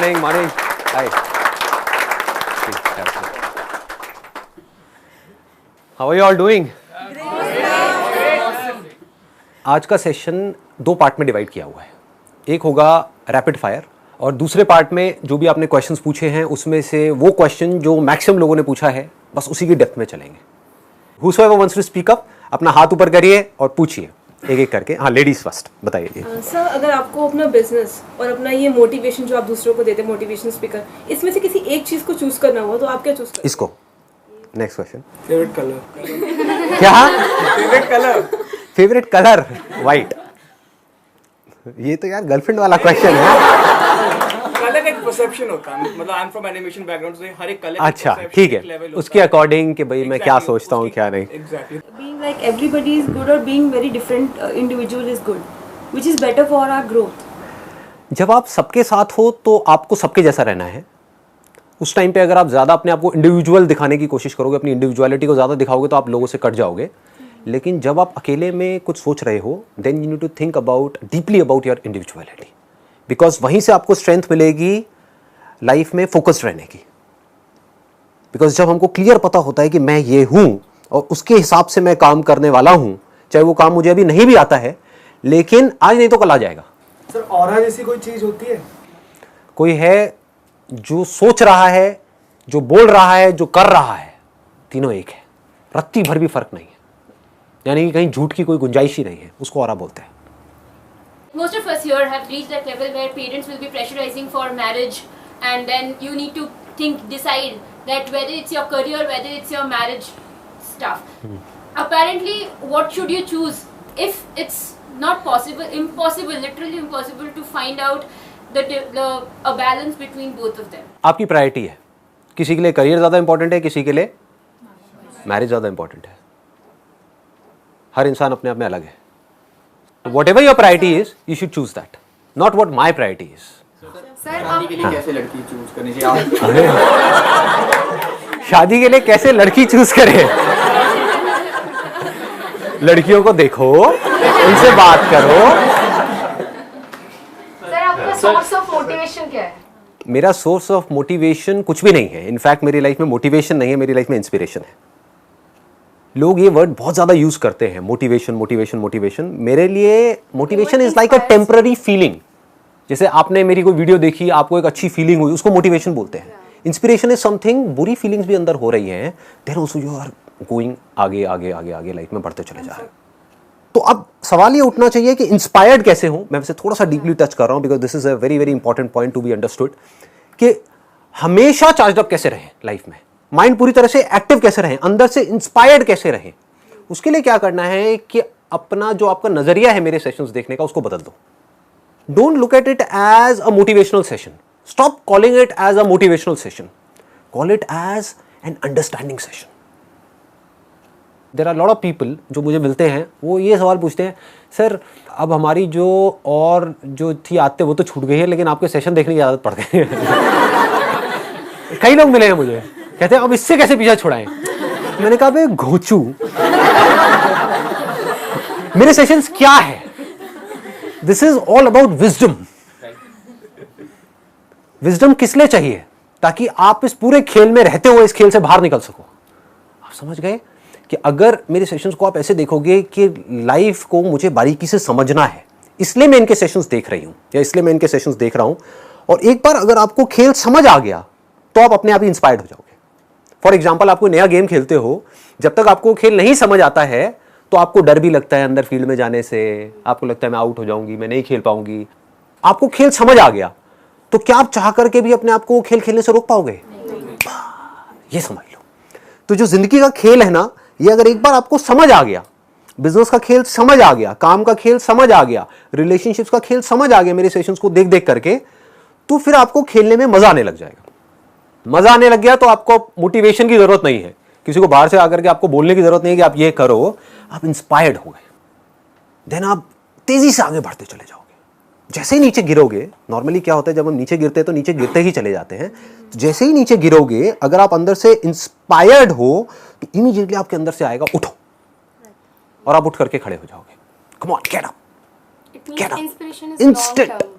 morning. Hi. How are you all doing? आज का session 2 part में डिवाइड किया हुआ है. एक होगा रैपिड फायर और दूसरे पार्ट में जो भी आपने क्वेश्चंस पूछे हैं उसमें से वो क्वेश्चन जो मैक्सिमम लोगों ने पूछा है बस उसी की डेप्थ में चलेंगे. Whosoever wants to speak up, अपना हाथ ऊपर करिए और पूछिए एक एक करके. हाँ, लेडीज फर्स्ट बताइए. सर, अगर आपको अपना बिजनेस और अपना ये मोटिवेशन जो आप दूसरों को देते हैं, मोटिवेशन स्पीकर, इसमें से किसी एक चीज को चूज करना हुआ तो आप क्या चूज करेंगे? इसको. Next question. Favourite colour. क्या? Favourite colour. Favourite colour white. ये तो यार गर्लफ्रेंड वाला क्वेश्चन है. कलर एक परसेप्शन होता है, मतलब I am from animation background से हर एक कलर. अच्छा, ठीक है, उसके अकॉर्डिंग कि भाई मैं क्या सोचता हूँ क्या नहीं. Exactly. Being like everybody is good or being very different individual is good, which is better for our growth. जब आप सबके साथ हो तो आपको सबके जैसा रहना है. उस टाइम पे अगर आप ज़्यादा अपने आप को इंडिविजुअल दिखाने की कोशिश करोगे, अपनी इंडिविजुअलिटी को ज़्यादा दिखाओगे तो आप लोगों से कट जाओगे. लेकिन जब आप अकेले में कुछ सोच रहे हो then you need to think about deeply about your individuality, because वहीं से आपको स्ट्रेंथ मिलेगी लाइफ में फोकस्ड रहने की. बिकॉज जब हमको क्लियर पता होता है कि मैं ये हूँ और उसके हिसाब से मैं काम करने वाला हूँ, चाहे वो काम मुझे अभी नहीं भी आता है लेकिन आज नहीं तो कल आ जाएगा. सर, ऑरा जैसी कोई चीज होती है? कोई है जो सोच रहा है, जो बोल रहा है, जो कर रहा है, तीनों एक है. रत्ती भर भी फर्क नहीं है, यानी कि कहीं झूठ की कोई गुंजाइश ही नहीं है. उसको ऑरा बोलते हैं. Most of us here have reached that level where parents will be pressurizing for marriage, and then you need to decide that whether it's your career, whether it's your marriage stuff. Apparently, what should you choose if it's not possible, impossible, literally impossible to find out a balance between both of them? आपकी priority है. किसी के लिए career ज़्यादा important है, किसी के लिए मैरिज ज़्यादा इंपॉर्टेंट है. हर इंसान अपने आप में अलग है. Whatever your priority is, you should choose that, not what my priority is. शादी के लिए कैसे लड़की चूज करनी चाहिए? शादी के लिए कैसे लड़की चूज करें? लड़कियों को देखो, उनसे बात करो. सर, आपका सोर्स ऑफ मोटिवेशन क्या है? मेरा सोर्स ऑफ मोटिवेशन कुछ भी नहीं है. इनफैक्ट मेरी लाइफ में मोटिवेशन नहीं है, मेरी लाइफ में इंस्पिरेशन है. लोग ये वर्ड बहुत ज्यादा यूज करते हैं, मोटिवेशन मोटिवेशन मोटिवेशन. मेरे लिए motivation is like a temporary feeling. जैसे आपने मेरी कोई वीडियो देखी, आपको एक अच्छी फीलिंग हुई, उसको मोटिवेशन बोलते हैं. इंस्पिरेशन इज समथिंग, बुरी फीलिंग्स भी अंदर हो रही हैं, then also you are going आगे आगे आगे आगे लाइफ में बढ़ते चले जा रहे हैं. तो अब सवाल ये उठना चाहिए कि इंस्पायर्ड कैसे हूं. मैं वैसे थोड़ा सा डीपली टच कर रहा हूं because this is a very very important point to be understood. कि हमेशा चार्ज अप कैसे रहें लाइफ में, माइंड पूरी तरह से एक्टिव कैसे रहें, अंदर से इंस्पायर्ड कैसे रहें. उसके लिए क्या करना है कि अपना जो आपका नजरिया है मेरे सेशंस देखने का उसको बदल दो. Don't look at it as a motivational session. Stop calling it as a motivational session. Call it as an understanding session. There are lot of people जो मुझे मिलते हैं, वो ये सवाल पूछते हैं, सर अब हमारी जो और जो थी आदतें वो तो छूट गई है लेकिन आपके सेशन देखने की आदत पड़ गई है. कई लोग मिले हैं मुझे, कहते हैं अब इससे कैसे पीछा छुड़ाएं. मैंने कहा बे घोचू, मेरे सेशंस क्या है? This is all about wisdom. Wisdom किस लिए चाहिए? ताकि आप इस पूरे खेल में रहते हुए इस खेल से बाहर निकल सको. आप समझ गए कि अगर मेरे सेशंस को आप ऐसे देखोगे कि लाइफ को मुझे बारीकी से समझना है, इसलिए मैं इनके सेशंस देख रही हूं या इसलिए मैं इनके सेशंस देख रहा हूं, और एक बार अगर आपको खेल समझ आ गया तो आप अपने आप ही इंस्पायर्ड हो जाओगे. फॉर एग्जाम्पल, आपको नया गेम खेलते हो, जब तक आपको खेल नहीं समझ आता है तो आपको डर भी लगता है अंदर फील्ड में जाने से. आपको लगता है मैं आउट हो जाऊंगी, मैं नहीं खेल पाऊंगी. आपको खेल समझ आ गया तो क्या आप चाह करके भी अपने आप को खेल खेलने से रोक पाओगे? ये समझ लो. तो जो जिंदगी का खेल है ना, ये अगर एक बार आपको समझ आ गया, बिजनेस का खेल समझ आ गया, काम का खेल समझ आ गया, रिलेशनशिप्स का खेल समझ आ गया मेरे सेशंस को देख देख करके, तो फिर आपको खेलने में मजा आने लग जाएगा. मजा आने लग गया तो आपको मोटिवेशन की जरूरत नहीं है, किसी को बाहर से आकर के आपको बोलने की जरूरत नहीं है कि आप ये करो. आप इंस्पायर्ड हो गए, देन आप तेजी से आगे बढ़ते चले जाओगे. जैसे ही नीचे गिरोगे, नॉर्मली क्या होता है जब हम नीचे गिरते हैं तो नीचे गिरते ही चले जाते हैं. तो जैसे ही नीचे गिरोगे, अगर आप अंदर से इंस्पायर्ड हो तो इमीडिएटली आपके अंदर से आएगा उठो, और आप उठ करके खड़े हो जाओगे. Come on, get up, It means inspiration is Instant. long term.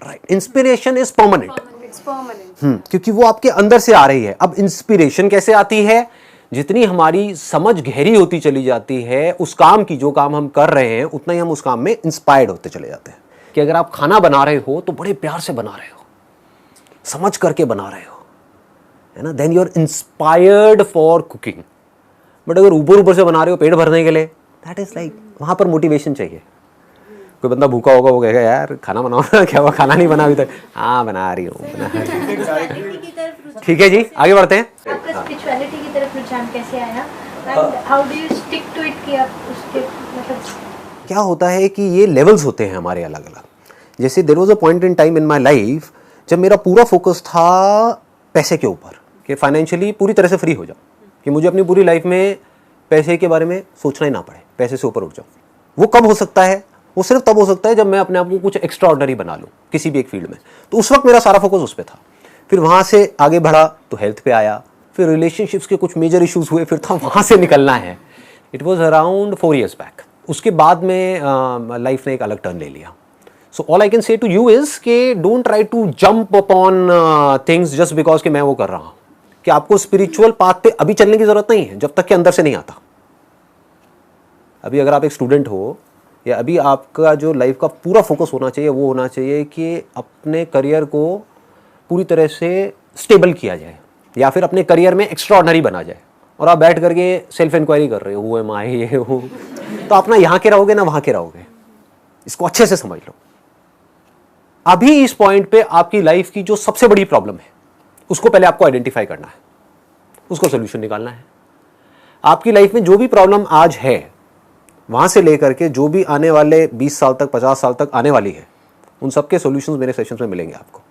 Right. Inspiration is permanent. It's permanent. क्योंकि वो आपके अंदर से आ रही है। अब इंस्पिरेशन कैसे आती है? जितनी हमारी समझ गहरी होती चली जाती है उस काम की, जो काम हम कर रहे हैं, उतना ही हम उस काम में इंस्पायर्ड होते चले जाते हैं। कि अगर आप खाना बना रहे हो तो बड़े प्यार से बना रहे हो, समझ करके बना रहे हो, है ना, then you are inspired for cooking. But अगर ऊपर से बना रहे हो पेट भरने के लिए, दैट इज लाइक, वहां पर मोटिवेशन चाहिए। कोई बंदा भूखा होगा, वो कहेगा यार खाना बनाओ ना, क्या हुआ खाना नहीं बना अभी तक? हाँ बना रही हूँ। ठीक है जी, आगे बढ़ते हैं। आपका स्पिरिचुअलिटी की तरफ रुझान कैसे आया and how do you stick to it कि आप उसके मतलब क्या होता है कि ये लेवल्स होते हैं हमारे अलग अलग। जैसे there was a point in time in my life जब मेरा पूरा फोकस था पैसे के ऊपर, कि फाइनेंशियली पूरी तरह से फ्री हो जाऊं, कि मुझे अपनी पूरी लाइफ में पैसे के बारे में सोचना ही ना पड़े, पैसे से ऊपर उठ जाऊं। वो कब हो सकता है? वो सिर्फ तब हो सकता है जब मैं अपने आप को कुछ एक्स्ट्रा ऑर्डिनरी बना लूँ किसी भी एक फील्ड में। तो उस वक्त मेरा सारा फोकस उस पर था। फिर वहाँ से आगे बढ़ा तो हेल्थ पे आया, फिर रिलेशनशिप्स के कुछ मेजर इश्यूज हुए, फिर था वहाँ से निकलना है। It was around 4 years back. उसके बाद में लाइफ ने एक अलग टर्न ले लिया। So all I can say to you is के don't try to jump upon things just because कि मैं वो कर रहा हूँ। कि आपको स्पिरिचुअल पाथ पे अभी चलने की जरूरत नहीं है जब तक कि अंदर से नहीं आता। अभी अगर आप एक स्टूडेंट हो, या अभी आपका जो लाइफ का पूरा फोकस होना चाहिए वो होना चाहिए कि अपने करियर को पूरी तरह से स्टेबल किया जाए, या फिर अपने करियर में एक्स्ट्रा ऑर्डिनरी बना जाए। और आप बैठ करके सेल्फ इंक्वायरी कर रहे हो, वो एम आई ये हो, तो अपना यहाँ के रहोगे ना वहाँ के रहोगे। इसको अच्छे से समझ लो। अभी इस पॉइंट पे आपकी लाइफ की जो सबसे बड़ी प्रॉब्लम है उसको पहले आपको आइडेंटिफाई करना है, उसको सोल्यूशन निकालना है। आपकी लाइफ में जो भी प्रॉब्लम आज है, वहां से लेकर के जो भी आने वाले 20 साल तक, 50 साल तक आने वाली है, उन सबके सॉल्यूशंस मेरे सेशंस में मिलेंगे आपको।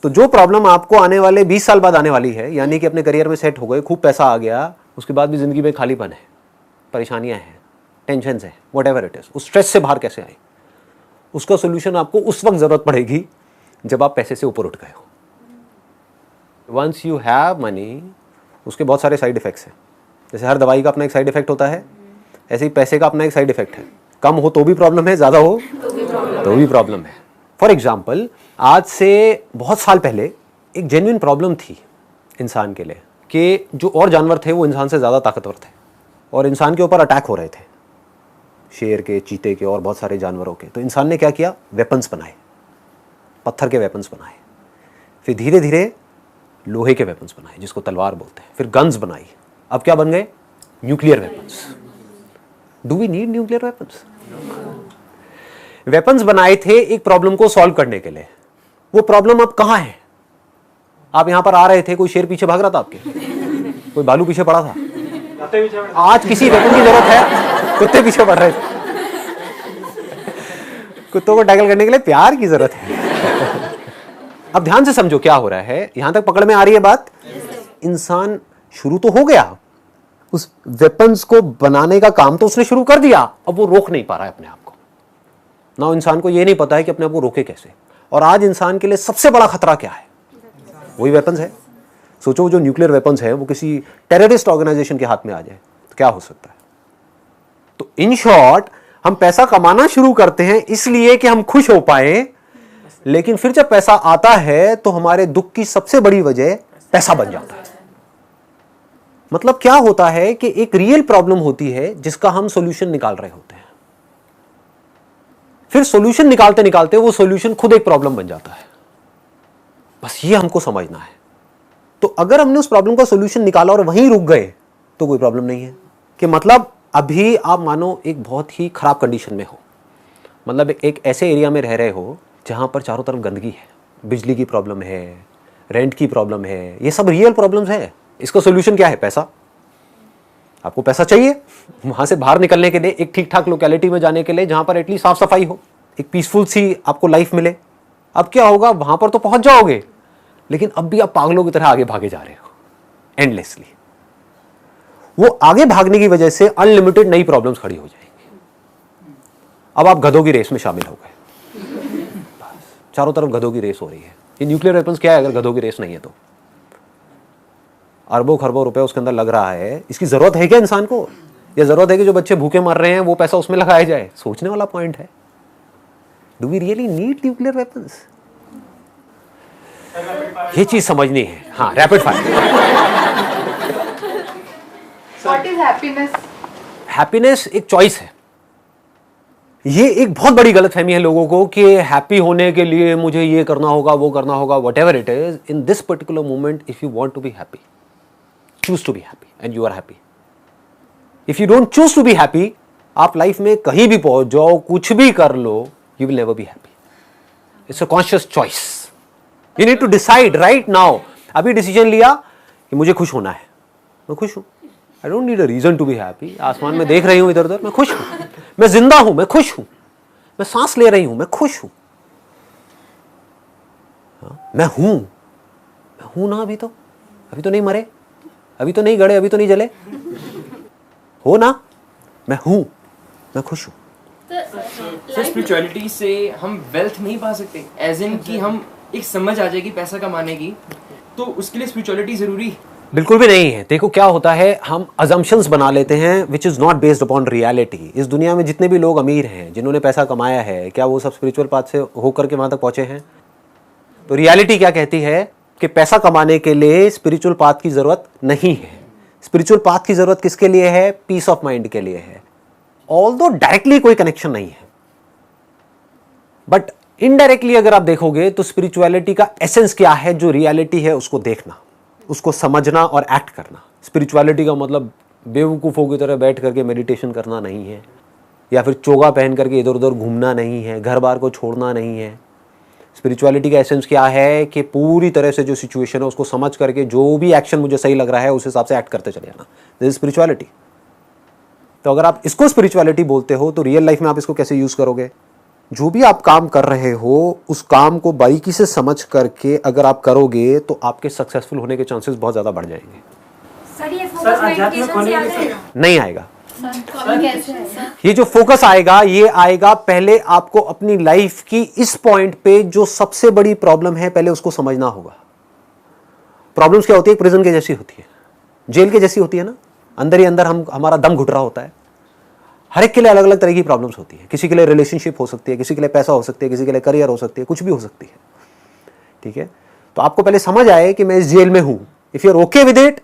तो जो प्रॉब्लम आपको आने वाले 20 साल बाद आने वाली है, यानी कि अपने करियर में सेट हो गए, खूब पैसा आ गया, उसके बाद भी जिंदगी में खालीपन है, परेशानियां हैं, टेंशन है, व्हाटएवर इट इज, उस स्ट्रेस से बाहर कैसे आए, उसका सोल्यूशन आपको उस वक्त जरूरत पड़ेगी जब आप पैसे से ऊपर उठ गए हो। वंस यू हैव मनी, उसके बहुत सारे साइड इफेक्ट्स हैं। जैसे हर दवाई का अपना एक साइड इफेक्ट होता है, ऐसे ही पैसे का अपना एक साइड इफेक्ट है। कम हो तो भी प्रॉब्लम है, ज़्यादा हो तो भी प्रॉब्लम है। फॉर एग्जाम्पल, आज से बहुत साल पहले एक जेन्युइन प्रॉब्लम थी इंसान के लिए कि जो और जानवर थे वो इंसान से ज़्यादा ताकतवर थे और इंसान के ऊपर अटैक हो रहे थे, शेर के, चीते के और बहुत सारे जानवरों के। तो इंसान ने क्या किया? वेपन्स बनाए, पत्थर के वेपन्स बनाए, फिर धीरे धीरे लोहे के वेपन्स बनाए जिसको तलवार बोलते हैं, फिर गन्स बनाई। अब क्या बन गए? Nuclear weapons. Do we need nuclear weapons? Weapons बनाए थे एक प्रॉब्लम को सॉल्व करने के लिए। वो प्रॉब्लम अब कहां है? आप यहां पर आ रहे थे, कोई शेर पीछे भाग रहा था आपके, कोई भालू पीछे पड़ा था, आज किसी वेपन की जरूरत है? कुत्ते पीछे पड़ रहे थे। कुत्तों को टैकल करने के लिए प्यार की जरूरत है। अब ध्यान से समझो क्या हो रहा है, यहां तक पकड़ में आ रही है बात? इंसान शुरू तो हो गया, उस वेपन्स को बनाने का काम तो उसने शुरू कर दिया, अब वो रोक नहीं पा रहा है अपने आप को ना। इंसान को ये नहीं पता है कि अपने आप को रोके कैसे। और आज इंसान के लिए सबसे बड़ा खतरा क्या है? वही वेपन्स है। सोचो जो न्यूक्लियर वेपन्स है वो किसी टेररिस्ट ऑर्गेनाइजेशन के हाथ में आ जाए तो क्या हो सकता है? तो इन शॉर्ट, हम पैसा कमाना शुरू करते हैं इसलिए कि हम खुश हो पाए, लेकिन फिर जब पैसा आता है तो हमारे दुख की सबसे बड़ी वजह पैसा बन जाता है। मतलब क्या होता है कि एक रियल प्रॉब्लम होती है जिसका हम सॉल्यूशन निकाल रहे होते हैं, फिर सॉल्यूशन निकालते निकालते वो सॉल्यूशन खुद एक प्रॉब्लम बन जाता है। बस ये हमको समझना है। तो अगर हमने उस प्रॉब्लम का सॉल्यूशन निकाला और वहीं रुक गए तो कोई प्रॉब्लम नहीं है। कि मतलब अभी आप मानो एक बहुत ही खराब कंडीशन में हो, मतलब एक ऐसे एरिया में रह रहे हो जहां पर चारों तरफ गंदगी है, बिजली की प्रॉब्लम है, रेंट की प्रॉब्लम है, ये सब रियल प्रॉब्लम्स है। इसका सॉल्यूशन क्या है? पैसा। आपको पैसा चाहिए वहां से बाहर निकलने के लिए, एक ठीक ठाक लोकेलिटी में जाने के लिए जहां पर एटलीस्ट साफ सफाई हो, एक पीसफुल सी आपको लाइफ मिले। अब क्या होगा? वहां पर तो पहुंच जाओगे, लेकिन अब भी आप पागलों की तरह आगे भागे जा रहे हो एंडलेसली। वो आगे भागने की वजह से अनलिमिटेड नई प्रॉब्लम्स खड़ी हो जाएंगी। अब आप गधों की रेस में शामिल हो गए, चारों तरफ गधों की रेस हो रही है। ये न्यूक्लियर वेपन्स क्या है अगर गधों की रेस नहीं है तो? अरबों खरबों रुपए उसके अंदर लग रहा है। इसकी जरूरत है क्या इंसान को? या जरूरत है कि जो बच्चे भूखे मर रहे हैं वो पैसा उसमें लगाया जाए? सोचने वाला पॉइंट है। Do we really need nuclear weapons? ये चीज समझनी है। हाँ, rapid fire. What is happiness? Happiness एक चॉइस है। ये एक बहुत बड़ी गलतफहमी है लोगों को कि हैप्पी होने के लिए मुझे ये करना होगा, वो करना होगा, whatever it is. In this particular moment, if you want to be happy, choose to be happy and you are happy. If you don't choose to be happy, आप लाइफ में कहीं भी पहुंच जाओ, कुछ भी कर लो, you will never be happy. It's a conscious choice. You need to decide right now. अभी डिसीजन लिया कि मुझे खुश होना है, मैं खुश हूं। I don't need a reason to be happy. आसमान में देख रही हूं इधर उधर, मैं खुश हूं। मैं जिंदा हूं, मैं खुश हूं। मैं सांस ले रही हूं, मैं खुश हूं। मैं हूं ना। अभी तो नहीं मरे, अभी तो नहीं गड़े, अभी तो नहीं जले। हो ना, मैं हूं, मैं खुश हूं। सर स्पिरिचुअलिटी से हम वेल्थ नहीं पा सकते, एज इन कि हम एक समझ आ जाएगी पैसा कमाने की, तो उसके लिए स्पिरिचुअलिटी जरूरी? बिल्कुल भी नहीं है। देखो क्या होता है, हम अजम्पशंस बना लेते हैं which is not based upon reality. इस दुनिया में जितने भी लोग अमीर हैं, जिन्होंने पैसा कमाया है, क्या वो सब स्पिरिचुअल पाथ से होकर के वहां तक पहुंचे हैं? तो रियलिटी क्या कहती है कि पैसा कमाने के लिए स्पिरिचुअल पाथ की जरूरत नहीं है। स्पिरिचुअल पाथ की जरूरत किसके लिए है? पीस ऑफ माइंड के लिए है। ऑल्दो डायरेक्टली कोई कनेक्शन नहीं है, बट इनडायरेक्टली अगर आप देखोगे तो स्पिरिचुअलिटी का एसेंस क्या है, जो रियलिटी है उसको देखना, उसको समझना और एक्ट करना। स्पिरिचुअलिटी का मतलब बेवकूफ़ों की तरह बैठ करके मेडिटेशन करना नहीं है, या फिर चोगा पहन करके इधर उधर घूमना नहीं है, घर बार को छोड़ना नहीं है। स्पिरिचुअलिटी का एसेंस क्या है कि पूरी तरह से जो सिचुएशन है उसको समझ करके जो भी एक्शन मुझे सही लग रहा है उस हिसाब से एक्ट करते चले जाना। This is spirituality. तो अगर आप इसको स्पिरिचुअलिटी बोलते हो तो रियल लाइफ में आप इसको कैसे यूज करोगे? जो भी आप काम कर रहे हो उस काम को बारीकी से समझ करके अगर आप करोगे तो आपके सक्सेसफुल होने के चांसेस बहुत ज्यादा बढ़ जाएंगे। सर ये फोकस मेडिटेशन से आ जाएगा? नहीं आएगा। कैसे है? ये जो फोकस आएगा, ये आएगा पहले आपको अपनी लाइफ की इस पॉइंट पे जो सबसे बड़ी प्रॉब्लम है पहले उसको समझना होगा। प्रॉब्लम्स क्या होती है? प्रिजन के जैसी होती है, जेल के जैसी होती है ना। अंदर ही अंदर हमारा दम घुट रहा होता है। हर एक के लिए अलग अलग तरह की प्रॉब्लम्स होती है। किसी के लिए रिलेशनशिप हो सकती है, किसी के लिए पैसा हो सकती है, किसी के लिए करियर हो सकती है, कुछ भी हो सकती है। ठीक है, तो आपको पहले समझ आए कि मैं इस जेल में हूं। If you are okay with it,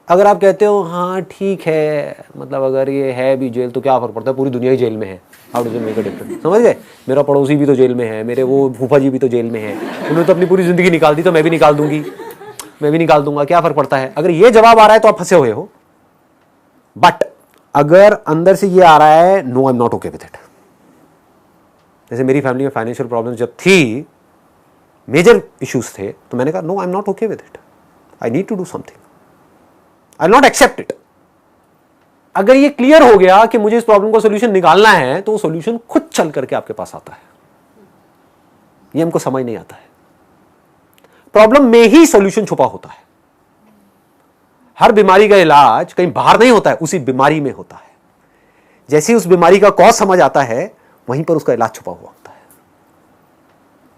अगर आप कहते हो हाँ ठीक है, मतलब अगर ये है भी जेल तो क्या फर्क पड़ता है, पूरी दुनिया ही जेल में है, how does it make a difference? समझ गए? मेरा पड़ोसी भी तो जेल में है, मेरे वो फूफा जी भी तो जेल में है, उन्होंने तो अपनी पूरी जिंदगी निकाल दी, तो मैं भी निकाल दूंगी, मैं भी निकाल दूंगा, क्या फर्क पड़ता है? अगर ये जवाब आ रहा है तो आप फंसे हुए हो। बट अगर अंदर से ये आ रहा है no I am not okay with it, जैसे मेरी फैमिली में फाइनेंशियल प्रॉब्लम जब थी, मेजर इश्यूज थे, तो मैंने कहा no I am not okay with it, I need to do something, I will not accept it. अगर ये क्लियर हो गया कि मुझे इस प्रॉब्लम का सोल्यूशन निकालना है, तो वो सोल्यूशन खुद चल करके आपके पास आता है। ये हमको समझ नहीं आता है। प्रॉब्लम में ही सोल्यूशन छुपा होता है। हर बीमारी का इलाज कहीं बाहर नहीं होता है, उसी बीमारी में होता है। जैसे ही उस बीमारी का कॉज समझ आता है, वहीं पर उसका इलाज छुपा हुआ होता है।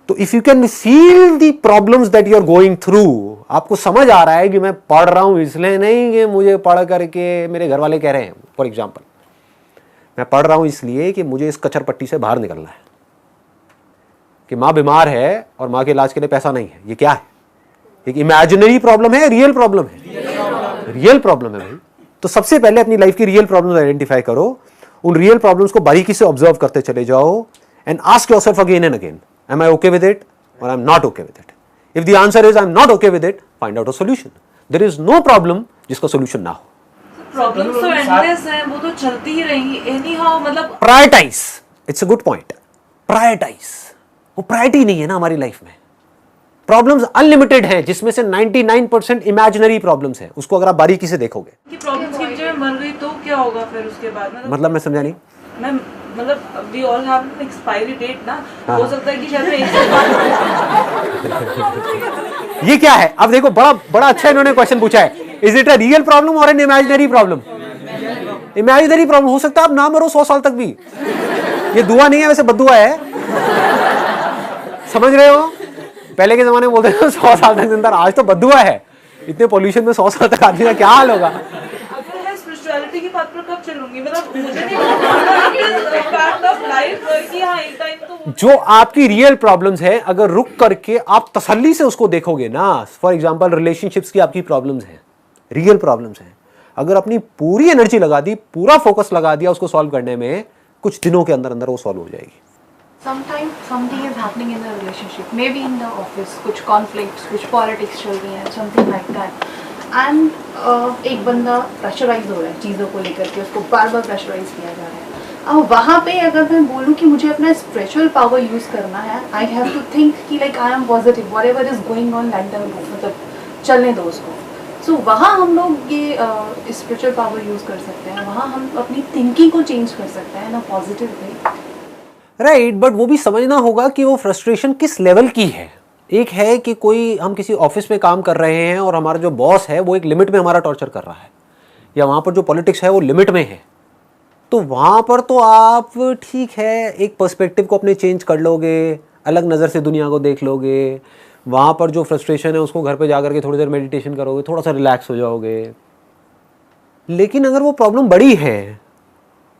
तो if you can feel the problems that you are going through, आपको समझ आ रहा है कि मैं पढ़ रहा हूं इसलिए नहीं कि मुझे पढ़ करके मेरे घर वाले कह रहे हैं, फॉर एग्जाम्पल मैं पढ़ रहा हूं इसलिए कि मुझे इस कचर पट्टी से बाहर निकलना है, कि माँ बीमार है और माँ के इलाज के लिए पैसा नहीं है। ये क्या है? एक इमेजिनरी प्रॉब्लम है, रियल प्रॉब्लम है? रियल प्रॉब्लम है भाई। तो सबसे पहले अपनी लाइफ की रियल प्रॉब्लम्स आइडेंटिफाई करो, उन रियल प्रॉब्लम्स को बारीकी से ऑब्जर्व करते चले जाओ and ask yourself again and again, am I okay with it और I am not okay with it? If the answer is I am not okay with it, find out a solution. There is no problem जिसका solution ना हो। Problems तो endless हैं, वो तो चलती ही रहेंगी एनी हाउ। मतलब prioritise, it's a good point. Prioritise, वो प्रायोरिटी नहीं है ना हमारी लाइफ में। प्रॉब्लम्स अनलिमिटेड हैं, जिसमें से 99% इमेजिनरी प्रॉब्लम्स हैं। उसको अगर आप बारीकी से देखोगे कि प्रॉब्लम्स की वजह में मर गई तो क्या होगा फिर उसके बाद? मतलब मैं समझा नहीं। मैं मतलब we all have an expiry date ना, हो सकता है कि शायद मैं ये क्या है? अब देखो, बड़ा बड़ा अच्छा इन्होंने क्वेश्चन पूछा है। Is it a real problem और an imaginary problem? Imaginary problem हो सकता है आप ना मरो 100 साल तक भी। ये दुआ नहीं है, वैसे बद्दुआ है। समझ रहे हो? पहले के जमाने में बोलते थे 100 साल तक जिंदा, आज तो बद्दुआ है। इतने पोल्यूशन में 100 साल तक आदमी का क्या हाल होगा? अगर मैं स्पिरिचुअलिटी की बात पर कब चलूंगी, मतलब मुझे नहीं लगता फैक्ट ऑफ लाइफ कि हाँ एक टाइम तो जो आपकी रियल प्रॉब्लम्स है, अगर रुक करके आप तसल्ली से उसको देखोगे ना, फॉर एग्जांपल रिलेशनशिप्स की आपकी प्रॉब्लम्स हैं, रियल प्रॉब्लम्स हैं, अगर अपनी पूरी एनर्जी लगा दी, पूरा फोकस लगा दिया उसको सॉल्व करने में, कुछ दिनों के अंदर अंदर वो सॉल्व हो जाएगी। Sometimes something is happening in the relationship, maybe in the office, कुछ conflicts, कुछ politics चल रही हैं, something like that. And एक बंदा प्रेशराइज हो रहा है चीज़ों को लेकर के, उसको बार बार प्रेशराइज किया जा रहा है। अब वहाँ पे अगर मैं बोलूँ कि मुझे अपना स्पिरिचुअल पावर यूज़ करना है, आई हैव टू थिंक कि like I am positive, whatever is going on let them go, मतलब चलने दो उसको। सो वहाँ हम लोग ये स्पिरिचुअल पावर यूज़ कर सकते हैं, वहाँ हम अपनी थिंकिंग को चेंज कर सकते हैं ना, पॉजिटिव वे। राइट, बट वो भी समझना होगा कि वो फ्रस्ट्रेशन किस लेवल की है। एक है कि कोई हम किसी ऑफिस में काम कर रहे हैं और हमारा जो बॉस है वो एक लिमिट में हमारा टॉर्चर कर रहा है, या वहाँ पर जो पॉलिटिक्स है वो लिमिट में है, तो वहाँ पर तो आप ठीक है एक पर्सपेक्टिव को अपने चेंज कर लोगे, अलग नज़र से दुनिया को देख लोगे, वहाँ पर जो फ्रस्ट्रेशन है उसको घर पे जा करके थोड़ी देर मेडिटेशन करोगे, थोड़ा सा रिलैक्स हो जाओगे। लेकिन अगर वो प्रॉब्लम बड़ी है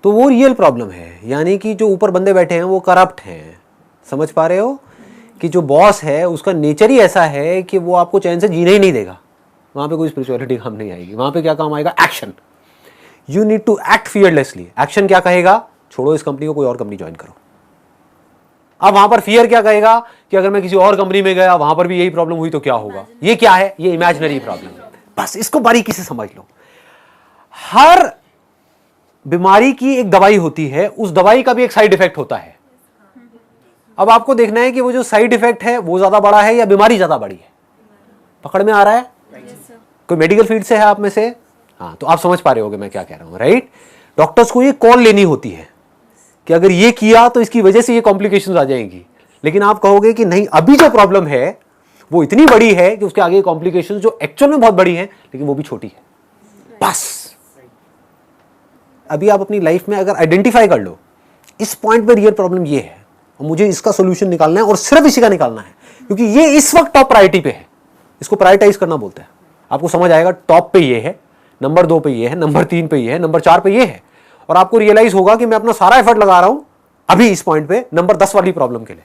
तो वो रियल प्रॉब्लम है, यानी कि जो ऊपर बंदे बैठे हैं वो करप्ट हैं। समझ पा रहे हो कि जो बॉस है उसका नेचर ही ऐसा है कि वो आपको चैन से जीने ही नहीं देगा। वहाँ पे कोई स्पिरिचुअलिटी काम नहीं आएगी, वहाँ पे क्या काम आएगा? Action. You need to act fearlessly. Action क्या कहेगा? छोड़ो इस कंपनी को, कोई और कंपनी ज्वाइन करो। अब वहाँ पर फियर क्या कहेगा कि अगर मैं किसी और कंपनी में गया, वहाँ पर भी यही प्रॉब्लम हुई तो क्या होगा? ये क्या है? ये इमेजिनरी प्रॉब्लम है। बस इसको बारीकी से समझ लो। हर बीमारी की एक दवाई होती है, उस दवाई का भी एक साइड इफेक्ट होता है। अब आपको देखना है कि वो जो साइड इफेक्ट है वो ज्यादा बड़ा है या बीमारी ज्यादा बड़ी है। पकड़ में आ रहा है? कोई मेडिकल फील्ड से है आप में से? हाँ, तो आप समझ पा रहे होगे मैं क्या कह रहा हूं, राइट? डॉक्टर्स को ये कॉल लेनी होती है कि अगर ये किया तो इसकी वजह से ये कॉम्प्लिकेशंस आ जाएंगी, लेकिन आप कहोगे कि नहीं, अभी जो प्रॉब्लम है वो इतनी बड़ी है कि उसके आगे कॉम्प्लिकेशंस जो एक्चुअल में बहुत बड़ी है लेकिन वो भी छोटी है। बस अभी आप अपनी लाइफ में अगर आइडेंटिफाई कर लो इस पॉइंट पे रियल प्रॉब्लम ये है और मुझे इसका सोल्यूशन निकालना है और सिर्फ इसी का निकालना है, क्योंकि ये इस वक्त टॉप प्रायोरिटी पे है। इसको प्रायोरिटाइज करना बोलते हैं। आपको समझ आएगा टॉप पे ये है, नंबर 2 पे ये है, नंबर 3 पे ये है, नंबर 4 पे ये है, और आपको रियलाइज होगा कि मैं अपना सारा एफर्ट लगा रहा हूं अभी इस पॉइंट पे नंबर 10 वाली प्रॉब्लम के लिए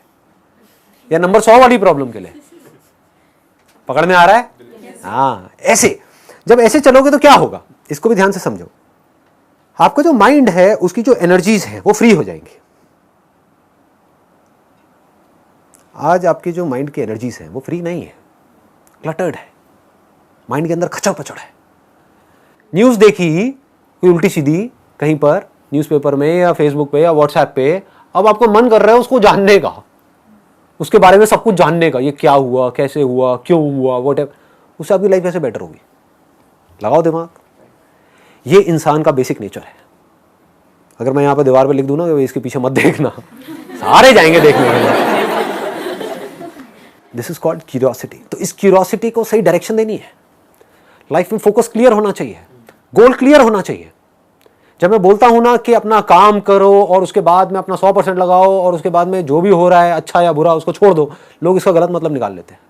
या नंबर 100 वाली प्रॉब्लम के लिए। पकड़ में आ रहा है? हाँ, ऐसे जब ऐसे चलोगे तो क्या होगा, इसको भी ध्यान से समझो। आपका जो माइंड है उसकी जो एनर्जीज है वो फ्री हो जाएंगी। आज आपकी जो माइंड की एनर्जीज है वो फ्री नहीं है, क्लटर्ड है, माइंड के अंदर खचड़ पचड़ है। न्यूज़ देखी कोई उल्टी सीधी कहीं पर न्यूज़पेपर में या फेसबुक पे या व्हाट्सएप पे, अब आपको मन कर रहा है उसको जानने का, उसके बारे में सब कुछ जानने का, ये क्या हुआ, कैसे हुआ, क्यों हुआ, व्हाटएवर। उससे आपकी लाइफ कैसे बेटर होगी? लगाओ दिमाग। ये इंसान का बेसिक नेचर है। अगर मैं यहाँ पे दीवार पे लिख दूं ना कि इसके पीछे मत देखना, सारे जाएंगे देखने के लिए। This is called curiosity. तो इस क्यूरियोसिटी को सही डायरेक्शन देनी है। लाइफ में फोकस क्लियर होना चाहिए, गोल क्लियर होना चाहिए। जब मैं बोलता हूं ना कि अपना काम करो और उसके बाद में अपना 100% लगाओ और उसके बाद में जो भी हो रहा है अच्छा या बुरा उसको छोड़ दो, लोग इसका गलत मतलब निकाल लेते हैं।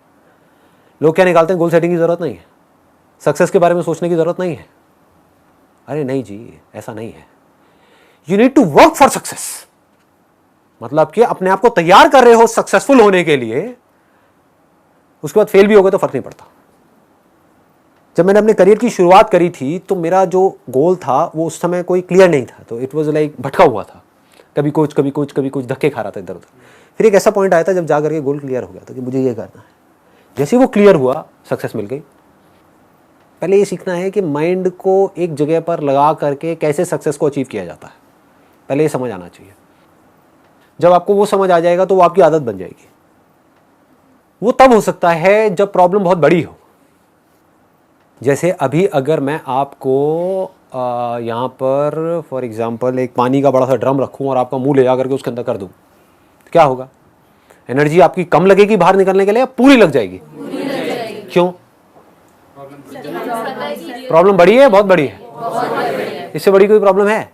लोग क्या निकालते हैं? गोल सेटिंग की जरूरत नहीं है, सक्सेस के बारे में सोचने की जरूरत नहीं है। अरे नहीं जी, ऐसा नहीं है। You need to work for success. मतलब कि अपने आप को तैयार कर रहे हो सक्सेसफुल होने के लिए, उसके बाद फेल भी हो गए तो फर्क नहीं पड़ता। जब मैंने अपने करियर की शुरुआत करी थी तो मेरा जो गोल था वो उस समय कोई क्लियर नहीं था, तो इट वाज लाइक भटका हुआ था, कभी कुछ कभी कुछ कभी कुछ, धक्के खा रहा था इधर उधर। फिर एक ऐसा पॉइंट आया था जब जा करके गोल क्लियर हो गया था कि मुझे ये करना है। जैसे वो क्लियर हुआ, सक्सेस मिल गई। पहले ये सीखना है कि माइंड को एक जगह पर लगा करके कैसे सक्सेस को अचीव किया जाता है, पहले ये समझ आना चाहिए। जब आपको वो समझ आ जाएगा तो वो आपकी आदत बन जाएगी। वो तब हो सकता है जब प्रॉब्लम बहुत बड़ी हो। जैसे अभी अगर मैं आपको यहाँ पर फॉर एग्जांपल एक पानी का बड़ा सा ड्रम रखूँ और आपका मुंह ले जा करके उसके अंदर कर दूँ, तो क्या होगा? एनर्जी आपकी कम लगेगी बाहर निकलने के लिए या पूरी लग जाएगी? क्यों? प्रॉब्लम बड़ी है, बहुत बड़ी है। इससे बड़ी कोई प्रॉब्लम है?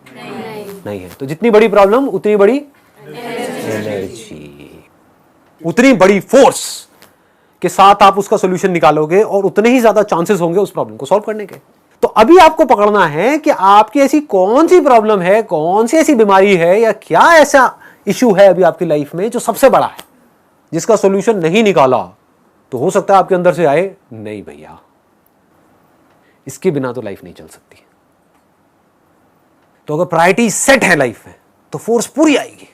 नहीं है। तो जितनी बड़ी प्रॉब्लम उतनी बड़ी एनर्जी, उतनी बड़ी फोर्स के साथ आप उसका सॉल्यूशन निकालोगे और उतने ही ज्यादा चांसेस होंगे उस प्रॉब्लम को सॉल्व करने के। तो अभी आपको पकड़ना है कि आपकी ऐसी कौन सी प्रॉब्लम है, कौन सी ऐसी बीमारी है, या क्या ऐसा इश्यू है अभी आपकी लाइफ में जो सबसे बड़ा है, जिसका सॉल्यूशन नहीं निकाला तो हो सकता है आपके अंदर से आए, नहीं भैया इसके बिना तो लाइफ नहीं चल सकती। तो अगर प्रायोरिटी सेट है लाइफ में तो फोर्स पूरी आएगी,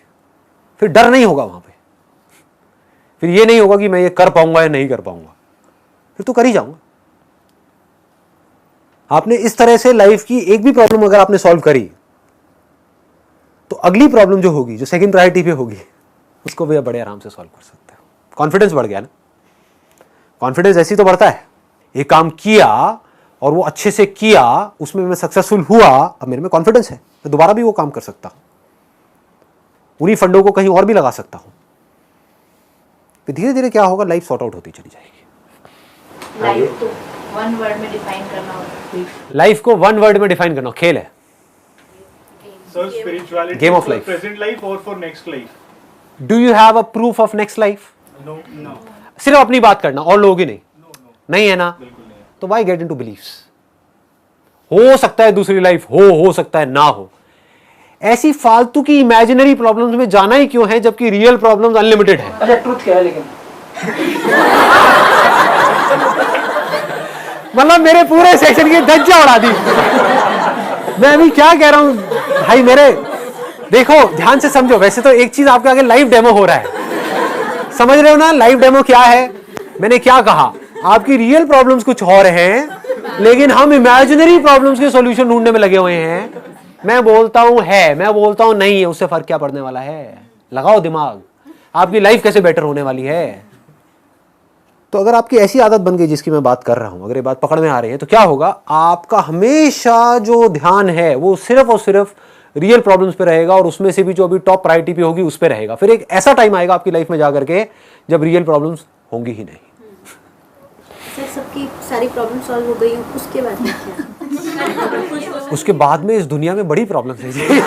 फिर डर नहीं होगा वहां पे, फिर ये नहीं होगा कि मैं ये कर पाऊंगा या नहीं कर पाऊंगा, फिर तो कर ही जाऊंगा। आपने इस तरह से लाइफ की एक भी प्रॉब्लम अगर आपने सॉल्व करी तो अगली प्रॉब्लम जो होगी, जो सेकंड प्रायोरिटी पे होगी, उसको भी आप बड़े आराम से सॉल्व कर सकते हो। कॉन्फिडेंस बढ़ गया ना। कॉन्फिडेंस ऐसी तो बढ़ता है, एक काम किया और वो अच्छे से किया, उसमें मैं सक्सेसफुल हुआ, अब मेरे में कॉन्फिडेंस है, मैं दोबारा भी वो काम कर सकता हूं, उन्हीं फंडों को कहीं और भी लगा सकता हूं। फिर धीरे धीरे क्या होगा, लाइफ सॉर्ट आउट होती चली जाएगी। लाइफ तो वन वर्ड में डिफाइन करना होगा। लाइफ को वन वर्ड में डिफाइन करना, खेल है, Sir, spirituality Game of for life. present life or for next life? Do you have a proof of next life? No, no, सिर्फ अपनी बात करना और लोगों की नहीं, नहीं है ना, बिल्कुल नहीं। तो वाई गेट इनटू बिलीफ्स? हो सकता है दूसरी लाइफ हो सकता है ना हो, ऐसी फालतू की इमेजिनरी प्रॉब्लम्स में जाना ही क्यों है जबकि रियल प्रॉब्लम्स अनलिमिटेड है। अच्छा ट्रुथ क्या है लेकिन? मतलब मेरे पूरे सेक्शन की धज्जियां उड़ा दी। मैं अभी क्या कह रहा हूं भाई मेरे, देखो ध्यान से समझो। वैसे तो एक चीज आपके आगे लाइव डेमो हो रहा है, समझ रहे हो ना लाइव डेमो क्या है। मैंने क्या कहा, आपकी रियल प्रॉब्लम्स कुछ और हैं, लेकिन हम इमेजिनरी प्रॉब्लम्स के सॉल्यूशन ढूंढने में लगे हुए हैं। मैं बोलता हूं है, मैं बोलता हूं नहीं है, उससे फर्क क्या पड़ने वाला है? लगाओ दिमाग, आपकी लाइफ कैसे बेटर होने वाली है। तो अगर आपकी ऐसी आदत बन गई जिसकी मैं बात कर रहा हूं, अगर ये बात पकड़ में आ रही है, तो क्या होगा, आपका हमेशा जो ध्यान है वो सिर्फ और सिर्फ रियल प्रॉब्लम्स पे रहेगा, और उसमें से भी जो अभी टॉप प्रायोरिटी पे होगी उस पे रहेगा। फिर एक ऐसा टाइम आएगा आपकी लाइफ में जाकर के जब रियल प्रॉब्लम्स होंगी ही नहीं। सर सबकी सारी प्रॉब्लम सॉल्व हो गई हो, उसके बाद में क्या? उसके बाद में इस दुनिया में बड़ी प्रॉब्लम्स है जी।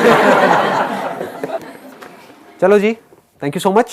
चलो जी, थैंक यू सो मच।